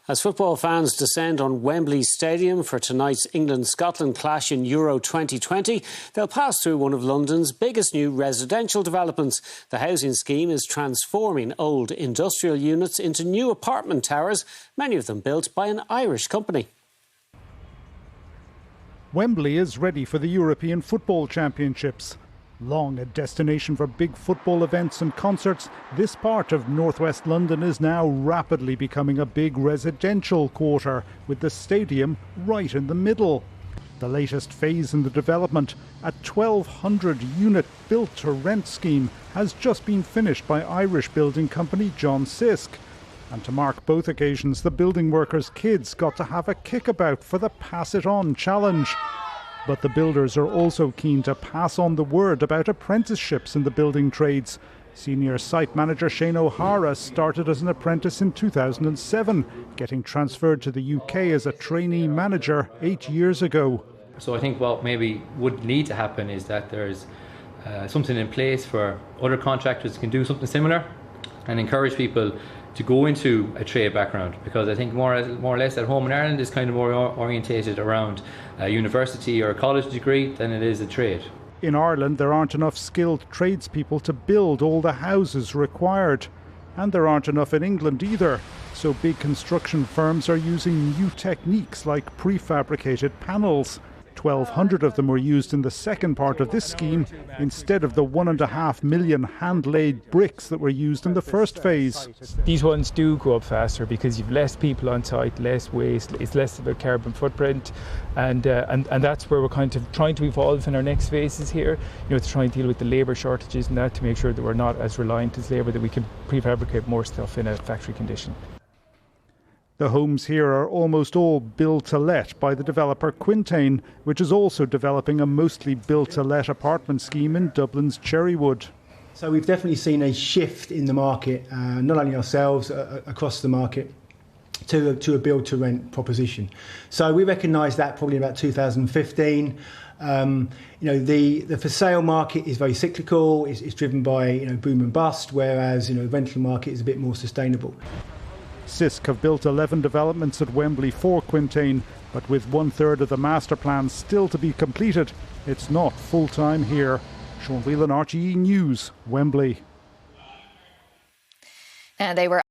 As football fans descend on Wembley Stadium for tonight's England-Scotland clash in Euro 2020, they'll pass through one of London's biggest new residential developments. The housing scheme is transforming old industrial units into new apartment towers, many of them built by an Irish company. Wembley is ready for the European Football Championships. Long a destination for big football events and concerts, this part of northwest London is now rapidly becoming a big residential quarter, with the stadium right in the middle. The latest phase in the development, a 1,200-unit built-to-rent scheme, has just been finished by Irish building company John Sisk. And to mark both occasions, the building workers' kids got to have a kickabout for the Pass It On challenge. But the builders are also keen to pass on the word about apprenticeships in the building trades. Senior site manager Shane O'Hara started as an apprentice in 2007, getting transferred to the UK as a trainee manager 8 years ago. So I think what maybe would need to happen is that there's something in place for other contractors who can do something similar and encourage people to go into a trade background, because I think more or less at home in Ireland is kind of more orientated around a university or a college degree than it is a trade. In Ireland there aren't enough skilled tradespeople to build all the houses required. And there aren't enough in England either. So big construction firms are using new techniques like prefabricated panels. 1,200 of them were used in the second part of this scheme instead of the 1.5 million hand-laid bricks that were used in the first phase. These ones do go up faster because you've less people on site, less waste, it's less of a carbon footprint, and that's where we're kind of trying to evolve in our next phases here, to try and deal with the labour shortages and that, to make sure that we're not as reliant as labour, that we can prefabricate more stuff in a factory condition. The homes here are almost all build-to-let by the developer Quintain, which is also developing a mostly build-to-let apartment scheme in Dublin's Cherrywood. So we've definitely seen a shift in the market, not only ourselves, across the market, to a build-to-rent proposition. So we recognised that probably about 2015. The for sale market is very cyclical. It's driven by boom and bust, whereas the rental market is a bit more sustainable. Sisk have built 11 developments at Wembley for Quintain, but with 1/3 of the master plan still to be completed, it's not full-time here. Sean Whelan, RTE News, Wembley. And they were